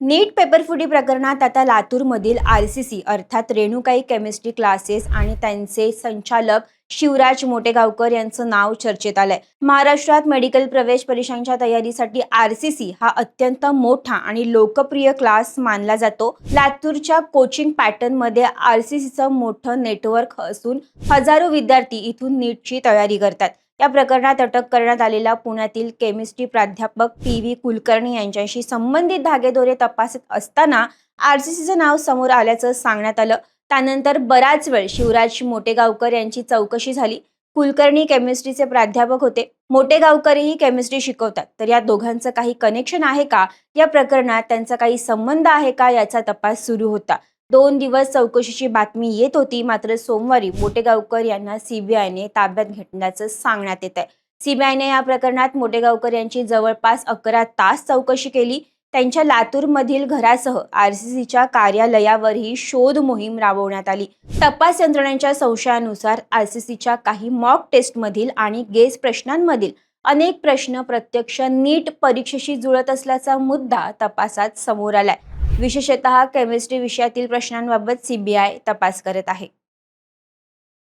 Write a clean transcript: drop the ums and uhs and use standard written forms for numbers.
नीट पेपरफुटी प्रकरणात आता लातूरमधील आरसीसी अर्थात रेणुकाई केमिस्ट्री क्लासेस आणि त्यांचे संचालक शिवराज मोटेगावकर यांचं नाव चर्चेत आलंय. महाराष्ट्रात मेडिकल प्रवेश परीक्षांच्या तयारीसाठी आरसीसी हा अत्यंत मोठा आणि लोकप्रिय क्लास मानला जातो. लातूरच्या कोचिंग पॅटर्न मध्ये आरसीसीचं मोठं नेटवर्क असून हजारो विद्यार्थी इथून नीटची तयारी करतात. या प्रकरणात अटक करण्यात आलेला पुण्यातील केमिस्ट्री प्राध्यापक पी.व्ही. कुलकर्णी यांच्याशी संबंधित धागेदोरे तपासत असताना आरसीसीचं नाव समोर आल्याचं सांगण्यात आलं. त्यानंतर बराच वेळ शिवराज मोटेगावकर यांची चौकशी झाली. कुलकर्णी केमिस्ट्रीचे प्राध्यापक होते. मोटेगावकरही केमिस्ट्री शिकवतात. तर या दोघांचं काही कनेक्शन आहे का, या प्रकरणात त्यांचा काही संबंध आहे का, याचा तपास सुरू होता. 2 दिवस चौकशीची बातमी येत होती. मात्र सोमवारी मोटेगावकर यांना सीबीआयने ताब्यात घेतल्याचं सांगण्यात येत आहे. सीबीआयने या प्रकरणात मोटेगावकर यांची जवळपास 11 तास चौकशी केली. त्यांच्या लातूरमधील घरासह आरसीसीच्या कार्यालयावरही शोध मोहीम राबवण्यात आली. तपास यंत्रणेच्या संशयानुसार आरसीसीच्या काही मॉक टेस्टमधील आणि गेस प्रश्नांमधील अनेक प्रश्न प्रत्यक्ष नीट परीक्षेशी जुळत असल्याचा मुद्दा तपासात समोर आलाय. विशेषतः केमिस्ट्री विषयातील प्रश्नांबाबत सीबीआय तपास करत आहे.